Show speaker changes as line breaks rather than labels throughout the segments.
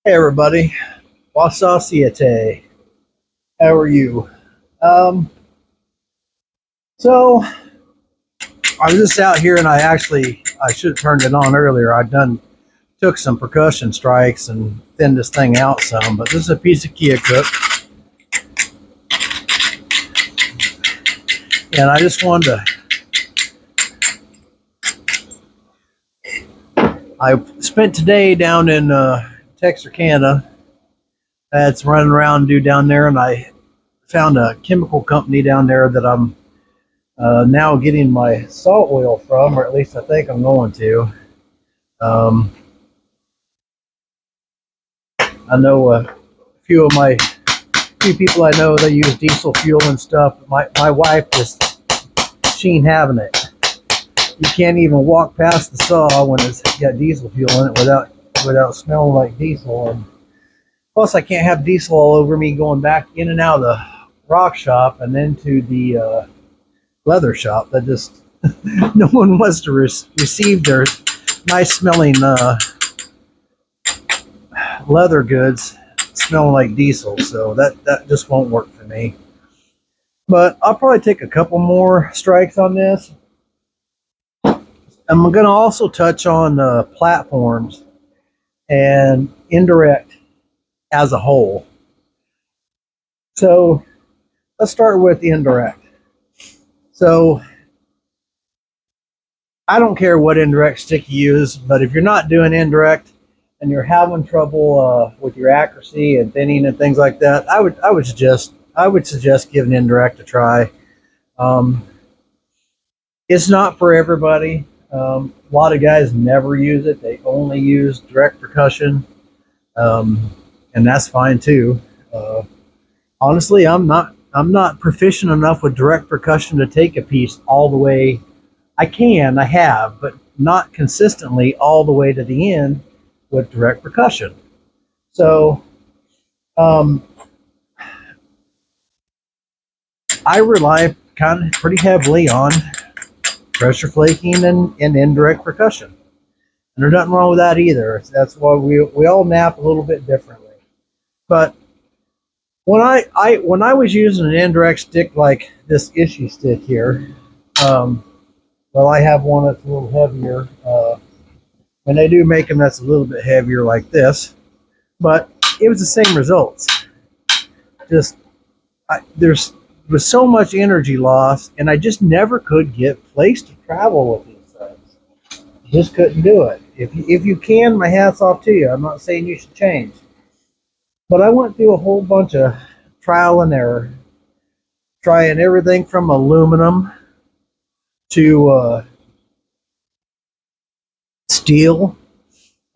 Hey everybody, what's societe? How are you? Um, so I was just out here and I should have turned it on earlier. Took some percussion strikes and thinned this thing out some, but this is a piece of Kia Cook, and I just wanted to. I spent today down in Texarkana. That's running around and do down there, and I found a chemical company down there that I'm now getting my salt oil from, or at least I think I'm going to. Um, I know few people I know they use diesel fuel and stuff. My wife just she ain't having it. You can't even walk past the saw when it's got diesel fuel in it without smelling like diesel. And plus, I can't have diesel all over me going back in and out of the rock shop and into the leather shop. That just no one wants to receive their nice smelling leather goods smelling like diesel, so that just won't work for me. But I'll probably take a couple more strikes on this. I'm going to also touch on platforms and indirect as a whole. So let's start with the indirect. So I don't care what indirect stick you use, but if you're not doing indirect and you're having trouble with your accuracy and thinning and things like that, I would suggest giving indirect a try. Um, it's not for everybody. A lot of guys never use it; they only use direct percussion, and that's fine too. Uh, Honestly, I'm not proficient enough with direct percussion to take a piece all the way. I have, but not consistently all the way to the end with direct percussion. So um, I rely kind of pretty heavily on pressure flaking and indirect percussion. And there's nothing wrong with that either. That's why we all nap a little bit differently. But when I was using an indirect stick like this issue stick here, um, well, I have one that's a little heavier, and they do make them that's a little bit heavier like this, but it was the same results. Just there's was so much energy loss, and I just never could get flakes to travel with these things. Just couldn't do it. If you can, my hat's off to you. I'm not saying you should change, but I went through a whole bunch of trial and error, trying everything from aluminum to steel.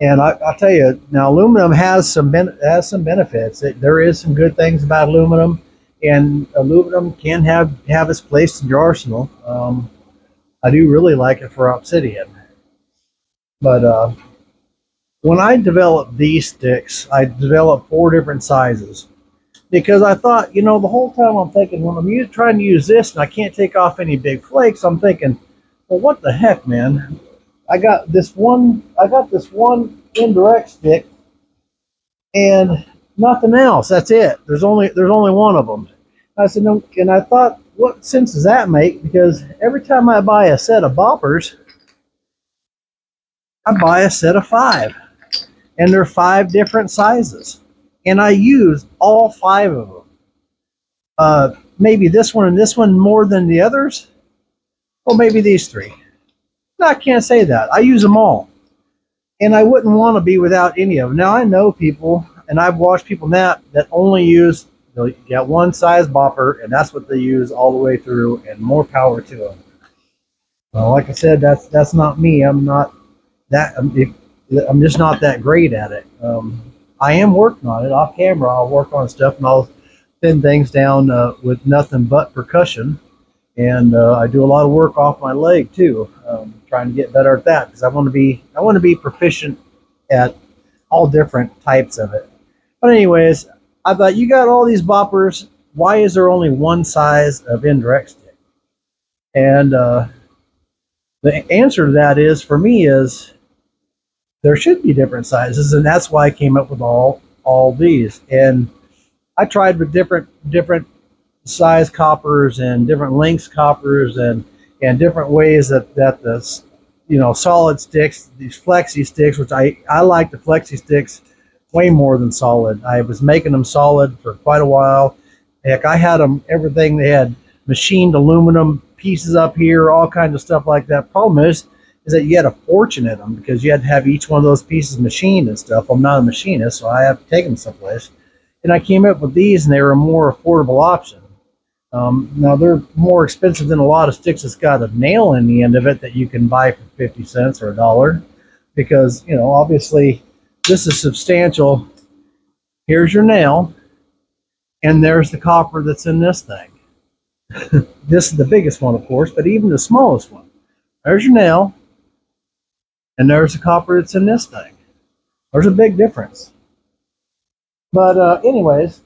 And I'll tell you now, aluminum has some benefits. There is some good things about aluminum, and aluminum can have its place in your arsenal. I do really like it for obsidian, but when I developed these sticks, I developed 4 different sizes because I thought, the whole time I'm thinking when I'm trying to use this and I can't take off any big flakes, I'm thinking, well, what the heck, man? I got this one indirect stick and nothing else. That's it. There's only one of them. I said, no, and I thought, what sense does that make? Because every time I buy a set of boppers, I buy a set of 5, and they're 5 different sizes, and I use all 5 of them. Maybe this one and this one more than the others, or maybe these 3. No, I can't say that. I use them all. And I wouldn't want to be without any of them. Now, I know people, and I've watched people nap that only use, they'll get one size bopper, and that's what they use all the way through, and more power to them. Well, like I said, that's not me. I'm just not that great at it. I am working on it off camera. I'll work on stuff, and I'll thin things down with nothing but percussion. And I do a lot of work off my leg too, trying to get better at that because I want to be proficient at all different types of it. But anyways, I thought, you got all these boppers. Why is there only one size of indirect stick? And the answer to that is, for me, is there should be different sizes, and that's why I came up with all these. And I tried with different size coppers and different lengths coppers and different ways that the solid sticks, these flexi sticks, which I like the flexi sticks way more than solid. I was making them solid for quite a while. Heck, I had them everything. They had machined aluminum pieces up here, all kinds of stuff like that. Problem is that you had a fortune in them because you had to have each one of those pieces machined and stuff. I'm not a machinist, so I have to take them someplace. And I came up with these, and they were a more affordable option. Now they're more expensive than a lot of sticks that's got a nail in the end of it that you can buy for 50 cents or $1, because obviously this is substantial. Here's your nail, and there's the copper that's in this thing. This is the biggest one, of course, but even the smallest one. There's your nail, and there's the copper that's in this thing. There's a big difference. But anyways,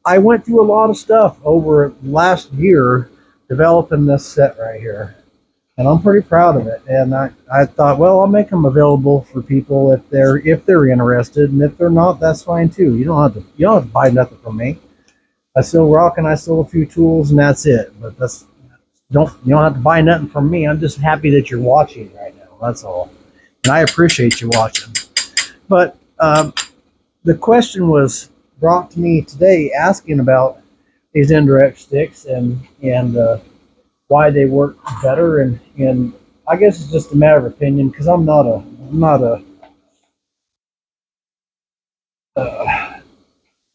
I went through a lot of stuff over last year developing this set right here, and I'm pretty proud of it. And I thought, well, I'll make them available for people if they're interested, and if they're not, that's fine too. You don't have to buy nothing from me. I sell rock and I sell a few tools, and that's it. But you don't have to buy nothing from me. I'm just happy that you're watching right now. That's all, and I appreciate you watching. But the question was brought to me today asking about these indirect sticks and why they work better, and I guess it's just a matter of opinion, because I'm not a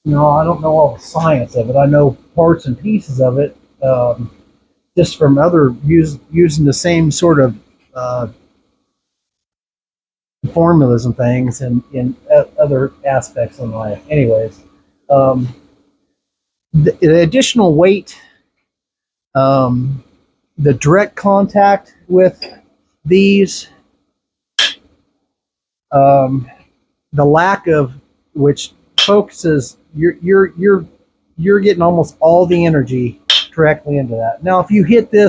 I don't know all the science of it. I know parts and pieces of it, just from other using the same sort of formulas and things and in other aspects in life. Anyways, the additional weight, the direct contact with these, the lack of which focuses, you're getting almost all the energy directly into that. Now, if you get a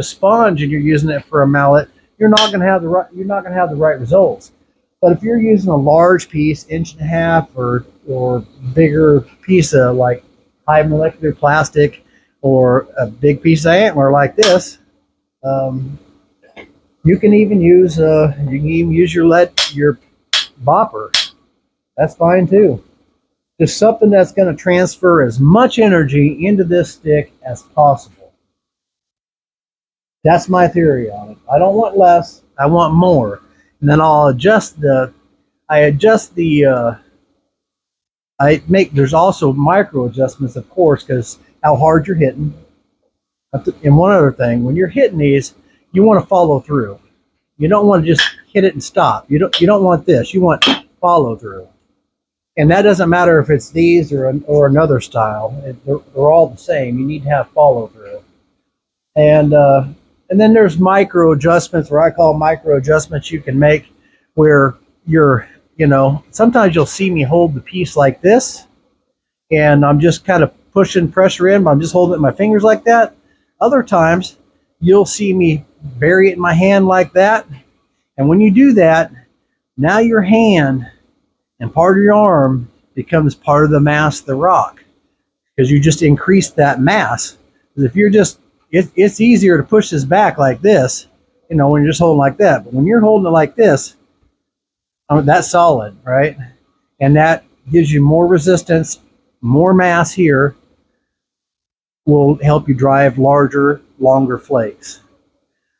sponge and you're using it for a mallet, you're not going to have the right results. But if you're using a large piece, 1.5 inch or bigger piece of like high molecular plastic, or a big piece of antler like this, you can even use your bopper. That's fine too. Just something that's going to transfer as much energy into this stick as possible. That's my theory on it. I don't want less, I want more. And then there's also micro adjustments, of course, because how hard you're hitting. And one other thing, when you're hitting these, you want to follow through. You don't want to just hit it and stop. You don't want this. You want follow through. And that doesn't matter if it's these or another style. They're all the same. You need to have follow through. And then there's micro adjustments, or I call micro adjustments, you can make where sometimes you'll see me hold the piece like this, and I'm just kind of pushing pressure in, but I'm just holding it in my fingers like that. Other times you'll see me bury it in my hand like that. And when you do that, now your hand and part of your arm becomes part of the mass of the rock, because you just increase that mass. Because if you're just, it's easier to push this back like this, when you're just holding like that. But when you're holding it like this, that's solid, right? And that gives you more resistance, more mass here, will help you drive larger, longer flakes.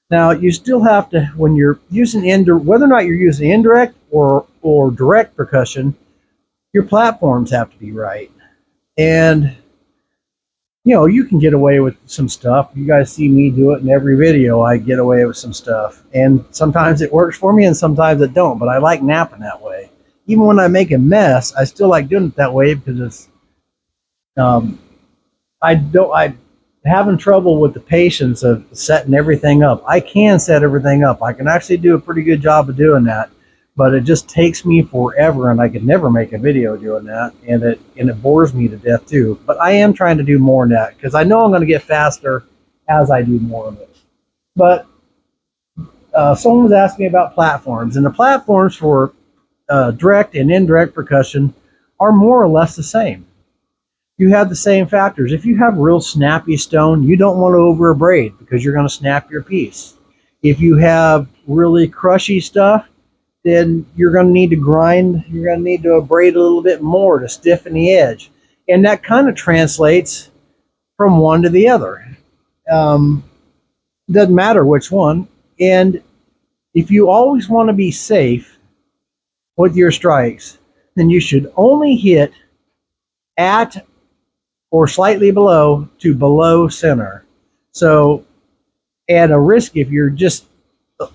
Now, you still have to, when you're using whether or not you're using indirect or direct percussion, your platforms have to be right. And you can get away with some stuff. You guys see me do it in every video. I get away with some stuff, and sometimes it works for me and sometimes it don't, but I like napping that way. Even when I make a mess, I still like doing it that way, because it's I'm having trouble with the patience of setting everything up. I can set everything up. I can actually do a pretty good job of doing that, but it just takes me forever, and I could never make a video doing that, and it bores me to death too. But I am trying to do more in that, because I know I'm going to get faster as I do more of it. But Someone was asking me about platforms, and the platforms for direct and indirect percussion are more or less the same. You have the same factors. If you have real snappy stone, you don't want to over abrade because you're going to snap your piece. If you have really crushy stuff, then you're going to need to grind, you're going to need to abrade a little bit more to stiffen the edge. And that kind of translates from one to the other. Um, doesn't matter which one. And if you always want to be safe with your strikes, then you should only hit at or slightly below to below center. So at a risk, if you're just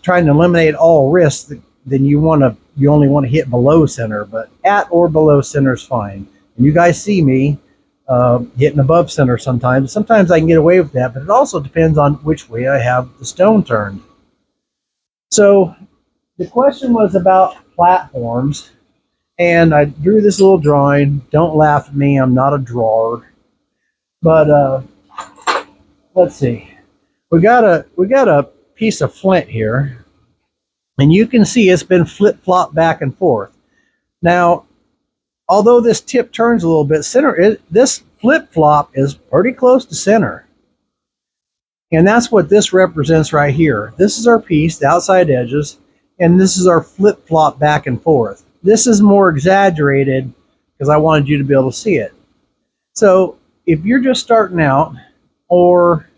trying to eliminate all risks, then you only want to hit below center, but at or below center is fine. And you guys see me hitting above center sometimes. Sometimes I can get away with that, but it also depends on which way I have the stone turned. So the question was about platforms, and I drew this little drawing. Don't laugh at me, I'm not a drawer. But let's see. We got a piece of flint here, and you can see it's been flip-flopped back and forth. Now, although this tip turns a little bit, this flip-flop is pretty close to center. And that's what this represents right here. This is our piece, the outside edges, and this is our flip-flop back and forth. This is more exaggerated because I wanted you to be able to see it. So if you're just starting out, or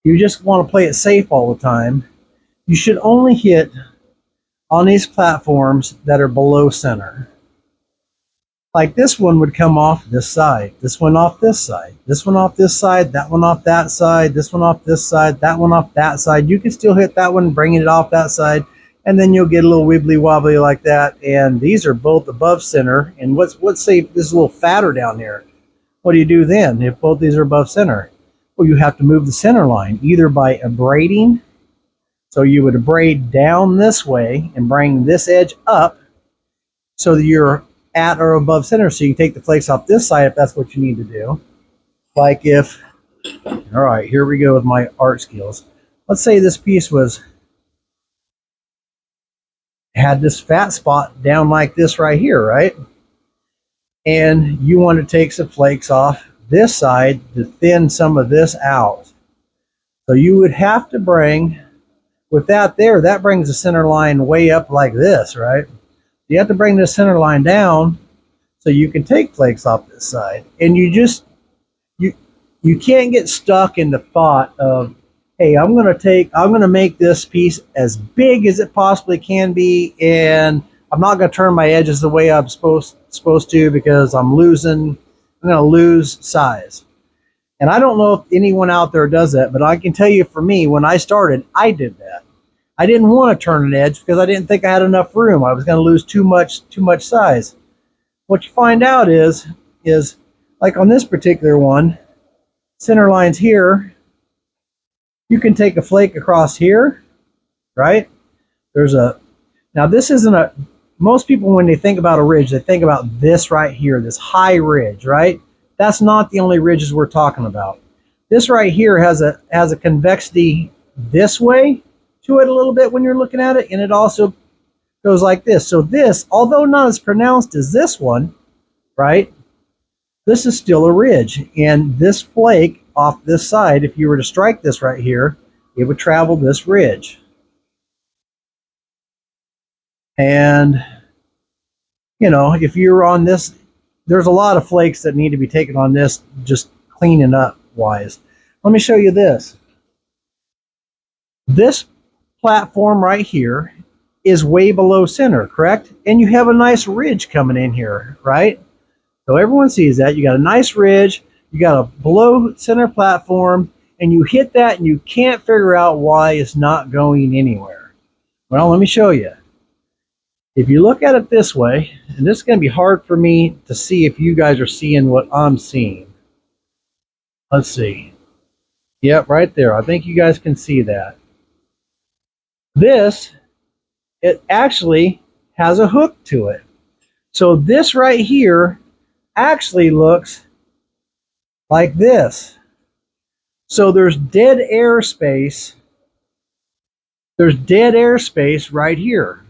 you just want to play it safe all the time, you should only hit on these platforms that are below center. Like this one would come off this side, this one off this side, this one off this side, that one off that side, this one off this side, that one off that side. You can still hit that one, bringing it off that side, and then you'll get a little wibbly wobbly like that. And these are both above center. And let's say this is a little fatter down here. What do you do then if both these are above center? Well, you have to move the center line either by abrading. So you would abrade down this way and bring this edge up so that you're at or above center, so you can take the flakes off this side if that's what you need to do. Like if, all right, here we go with my art skills. Let's say this piece had this fat spot down like this right here, right? And you want to take some flakes off this side to thin some of this out. So you would have to bring, with that there, that brings the center line way up like this, right? You have to bring this center line down so you can take flakes off this side. And you can't get stuck in the thought of, hey, I'm gonna make this piece as big as it possibly can be, and I'm not gonna turn my edges the way I'm supposed to because I'm gonna lose size. And I don't know if anyone out there does that, but I can tell you for me, when I started, I did that. I didn't want to turn an edge because I didn't think I had enough room. I was going to lose too much size. What you find out is like on this particular one, center line's here. You can take a flake across here, right? Now this isn't most people when they think about a ridge, they think about this right here, this high ridge, right? That's not the only ridges we're talking about. This right here has a convexity this way to it a little bit when you're looking at it, and it also goes like this. So this, although not as pronounced as this one, right, this is still a ridge. And this flake off this side, if you were to strike this right here, it would travel this ridge. And, you know, if you're on this, there's a lot of flakes that need to be taken on this, just cleaning up wise. Let me show you this. This platform right here is way below center, correct? And you have a nice ridge coming in here, right? So everyone sees that. You got a nice ridge, you got a below center platform, and you hit that and you can't figure out why it's not going anywhere. Well, let me show you. If you look at it this way, and this is going to be hard for me to see if you guys are seeing what I'm seeing. Let's see. Yep, right there. I think you guys can see that. This, it actually has a hook to it. So this right here actually looks like this. So there's dead air space. there's dead airspace right here.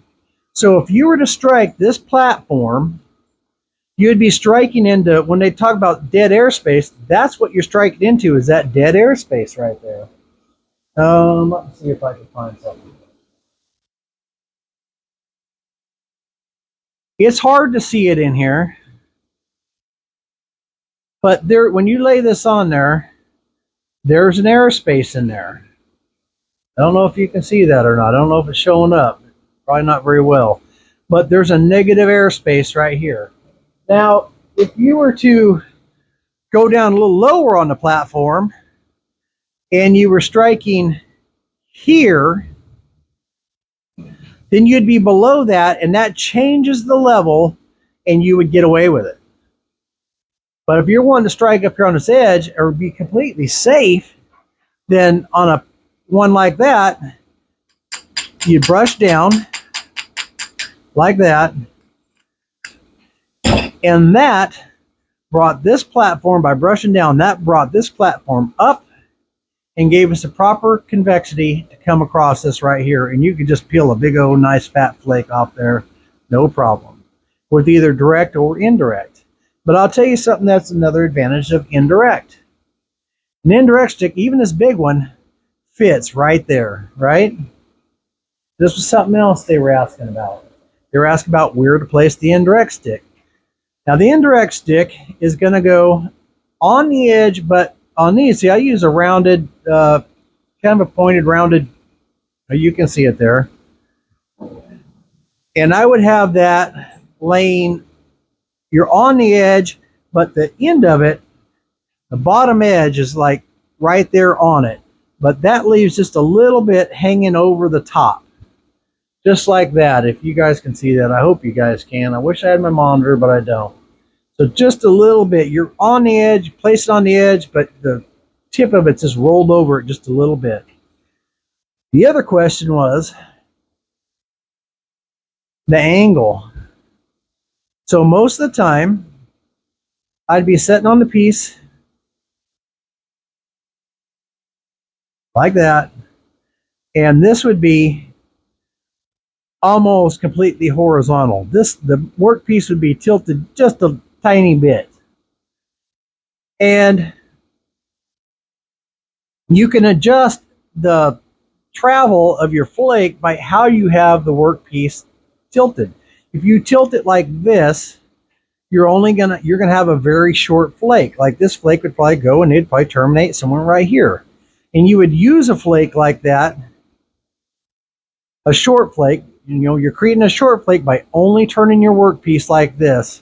So if you were to strike this platform, you'd be striking into, when they talk about dead airspace, that's what you're striking into, is that dead airspace right there. Let's see if I can find something. It's hard to see it in here, but there, when you lay this on there, there's an airspace in there. I don't know if you can see that or not. I don't know if it's showing up. Probably not very well. But there's a negative airspace right here. Now, if you were to go down a little lower on the platform and you were striking here, then you'd be below that, and that changes the level and you would get away with it. But if you're wanting to strike up here on this edge or be completely safe, then on a one like that, you brush down like that, and that brought this platform, by brushing down, that brought this platform up and gave us the proper convexity to come across this right here. And you could just peel a big old nice fat flake off there, no problem, with either direct or indirect. But I'll tell you something that's another advantage of indirect. An indirect stick, even this big one, fits right there, right? This was something else they were asking about. They were asking about where to place the indirect stick. Now the indirect stick is going to go on the edge, but on these, see, I use a rounded, kind of a pointed, rounded, you can see it there. And I would have that laying, you're on the edge, but the end of it, the bottom edge is like right there on it. But that leaves just a little bit hanging over the top. Just like that, if you guys can see that. I hope you guys can. I wish I had my monitor, but I don't. So just a little bit. You're on the edge, place it on the edge, but the tip of it's just rolled over it just a little bit. The other question was the angle. So most of the time, I'd be sitting on the piece like that, and this would be almost completely horizontal. The workpiece would be tilted just a tiny bit. And you can adjust the travel of your flake by how you have the workpiece tilted. If you tilt it like this, you're gonna have a very short flake. Like this flake would probably go and it'd probably terminate somewhere right here. And you would use a flake like that, a short flake. You're creating a short flake by only turning your workpiece like this.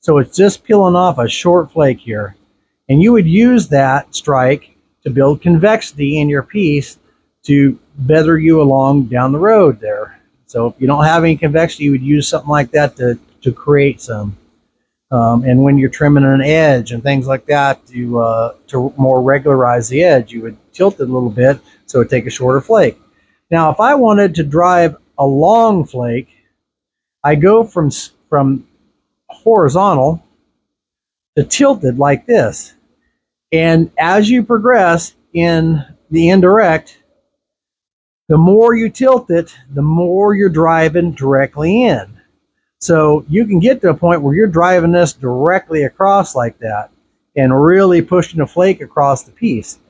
So it's just peeling off a short flake here. And you would use that strike to build convexity in your piece to better you along down the road there. So if you don't have any convexity, you would use something like that to create some. And when you're trimming an edge and things like that to more regularize the edge, you would tilt it a little bit so it would take a shorter flake. Now, if I wanted to drive a long flake, I go from horizontal to tilted like this. And as you progress in the indirect, the more you tilt it, the more you're driving directly in. So you can get to a point where you're driving this directly across like that and really pushing a flake across the piece.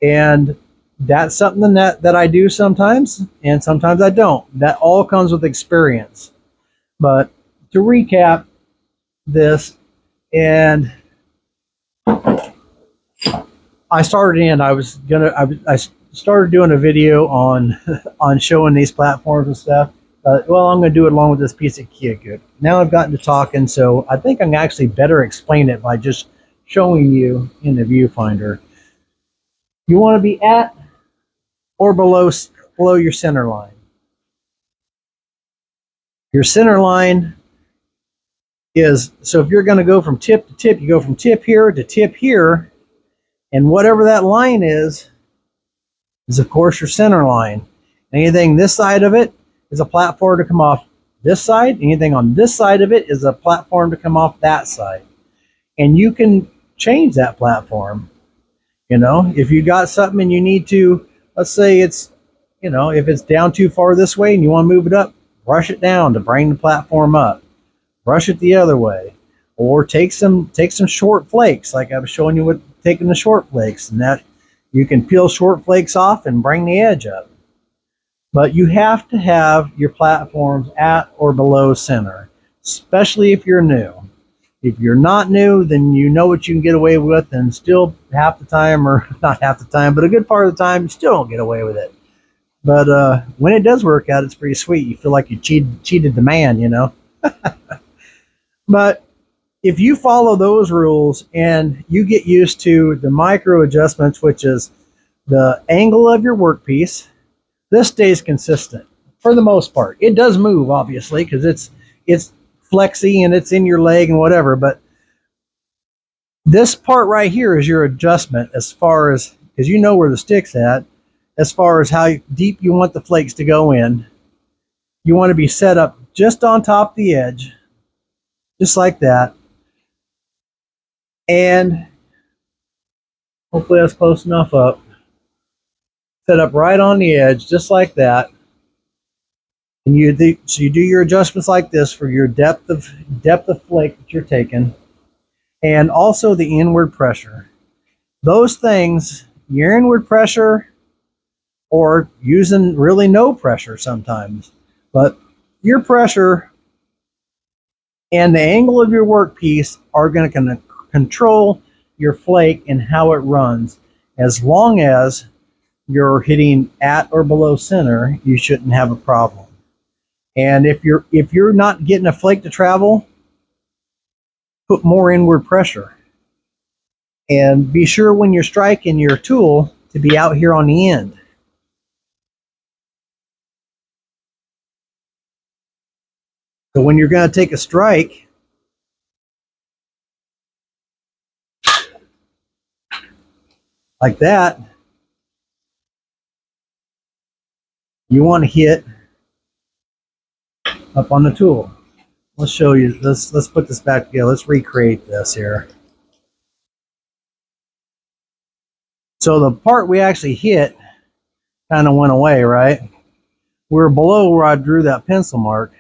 And that's something that I do sometimes, and sometimes I don't. That all comes with experience. But to recap this, and I started doing a video on showing these platforms and stuff. Well, I'm going to do it along with this piece of Kia Good. Now I've gotten to talking, so I think I can actually better explain it by just showing you in the viewfinder. You want to be at or below your center line. Your center line is, so if you're going to go from tip to tip, you go from tip here to tip here, and whatever that line is of course your center line. Anything this side of it is a platform to come off this side. Anything on this side of it is a platform to come off that side. And you can change that platform. If you got something and you need to, let's say it's you know, if it's down too far this way and you want to move it up, brush it down to bring the platform up. Brush it the other way, or take some short flakes, like I was showing you with taking the short flakes, and that you can peel short flakes off and bring the edge up. But you have to have your platforms at or below center, especially if you're new. If you're not new, then you know what you can get away with, and still half the time, or not half the time, but a good part of the time, you still don't get away with it. But when it does work out, it's pretty sweet. You feel like you cheated the man, you know. But if you follow those rules and you get used to the micro adjustments, which is the angle of your workpiece, this stays consistent for the most part. It does move, obviously, because it's flexy and it's in your leg and whatever. But this part right here is your adjustment, as far as, because you know where the stick's at, as far as how deep you want the flakes to go in. You want to be set up just on top of the edge, just like that. And hopefully that's close enough up. Set up right on the edge, just like that. And so you do your adjustments like this for your depth of flake that you're taking, and also the inward pressure. Those things, your inward pressure, or using really no pressure sometimes, but your pressure and the angle of your workpiece are going to control your flake and how it runs. As long as you're hitting at or below center, you shouldn't have a problem. And if you're not getting a flake to travel, put more inward pressure. And be sure when you're striking your tool to be out here on the end. So when you're going to take a strike, like that, you want to hit up on the tool. Let's show you. Let's put this back together. Let's recreate this here. So the part we actually hit kind of went away, right? We're below where I drew that pencil mark,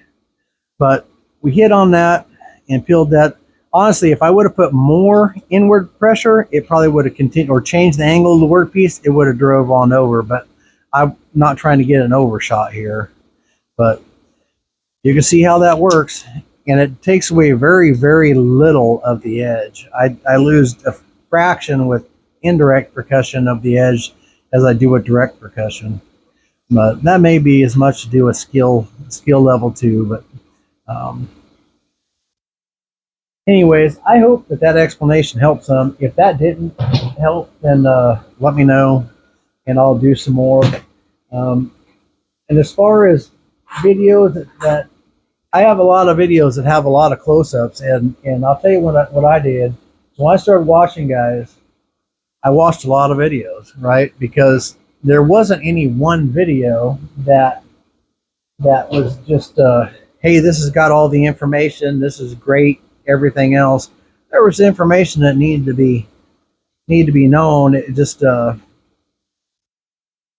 but we hit on that and peeled that. Honestly, if I would have put more inward pressure, it probably would have continued, or changed the angle of the workpiece, it would have drove on over. But I'm not trying to get an overshot here. But you can see how that works, and it takes away very, very little of the edge. I lose a fraction with indirect percussion of the edge as I do with direct percussion. But that may be as much to do with skill level too. But anyways, I hope that explanation helped some. If that didn't help, then let me know, and I'll do some more. And as far as videos that I have a lot of videos that have a lot of close-ups, and I'll tell you what I did. When I started watching guys, I watched a lot of videos, right? Because there wasn't any one video that was just hey, this has got all the information, this is great, everything else. There was information that needed to be known. It just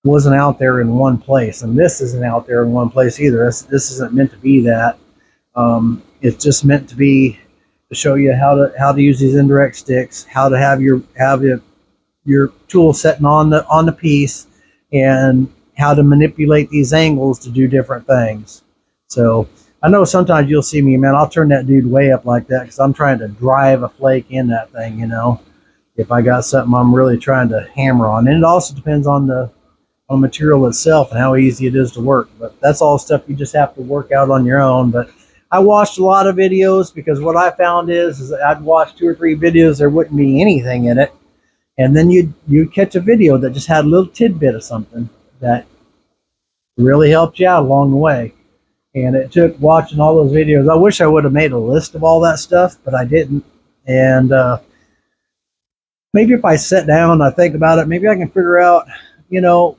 wasn't out there in one place, and this isn't out there in one place either. This isn't meant to be that. It's just meant to be to show you how to use these indirect sticks, how to have your tool setting on the piece, and how to manipulate these angles to do different things. So I know sometimes you'll see me, man, I'll turn that dude way up like that because I'm trying to drive a flake in that thing, you know. If I got something I'm really trying to hammer on. And it also depends on the material itself and how easy it is to work. But that's all stuff you just have to work out on your own. But I watched a lot of videos because what I found is I'd watch 2 or 3 videos, there wouldn't be anything in it. And then you'd catch a video that just had a little tidbit of something that really helped you out along the way. And it took watching all those videos. I wish I would have made a list of all that stuff, but I didn't. And maybe if I sit down and I think about it, maybe I can figure out, you know,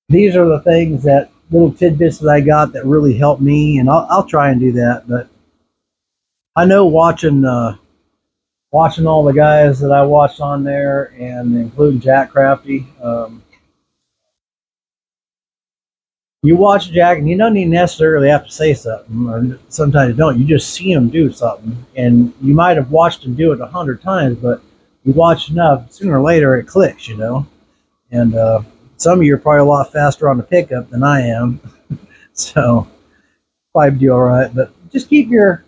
these are the things, that little tidbits that I got that really helped me, and I'll try and do that. But I know watching all the guys that I watched on there, and including Jack Crafty, You watch Jack, and you don't even necessarily have to say something, or sometimes you don't. You just see him do something, and you might have watched him do it 100 times, but you watch enough, sooner or later it clicks, you know. And some of you are probably a lot faster on the pickup than I am, so probably do all right. But just keep your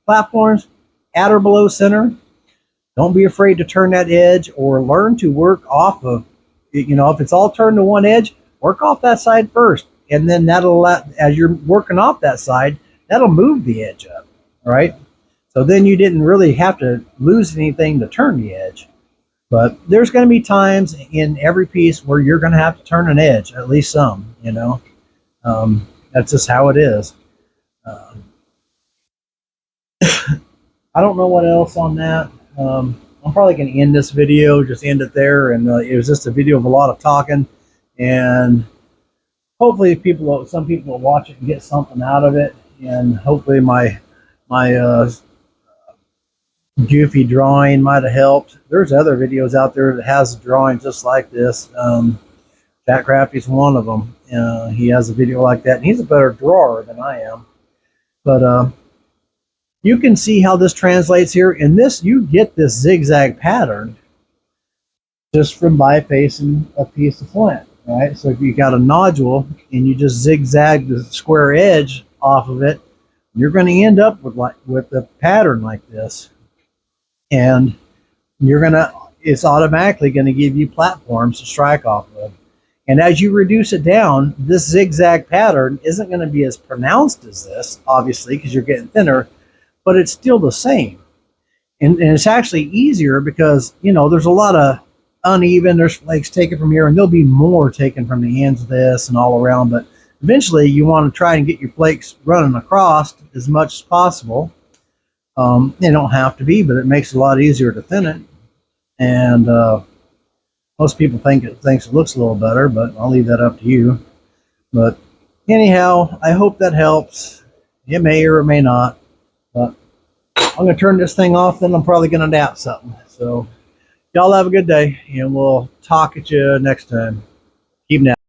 platforms at or below center. Don't be afraid to turn that edge, or learn to work off of, you know, if it's all turned to one edge, work off that side first. And then that'll, as you're working off that side, that'll move the edge up, right? So then you didn't really have to lose anything to turn the edge. But there's going to be times in every piece where you're going to have to turn an edge, at least some, you know. That's just how it is. Um, I don't know what else on that. I'm probably going to end this video, just end it there. And it was just a video of a lot of talking. And hopefully some people will watch it and get something out of it. And hopefully my goofy drawing might have helped. There's other videos out there that has a drawing just like this. Jack Crafty's one of them. He has a video like that, and he's a better drawer than I am. But you can see how this translates here. In this, you get this zigzag pattern just from bifacing a piece of flint, right? So if you got a nodule and you just zigzag the square edge off of it, you're going to end up with a pattern like this, and it's automatically going to give you platforms to strike off of. And as you reduce it down, this zigzag pattern isn't going to be as pronounced as this, obviously, because you're getting thinner, but it's still the same. And it's actually easier because, you know, there's a lot of uneven, there's flakes taken from here, and there'll be more taken from the ends of this and all around. But eventually you want to try and get your flakes running across as much as possible. They don't have to be, but it makes it a lot easier to thin it. And most people think it looks a little better, but I'll leave that up to you. But anyhow, I hope that helps. It may or it may not. But I'm going to turn this thing off, then I'm probably going to nap something. So y'all have a good day, and we'll talk at you next time. Keep napping.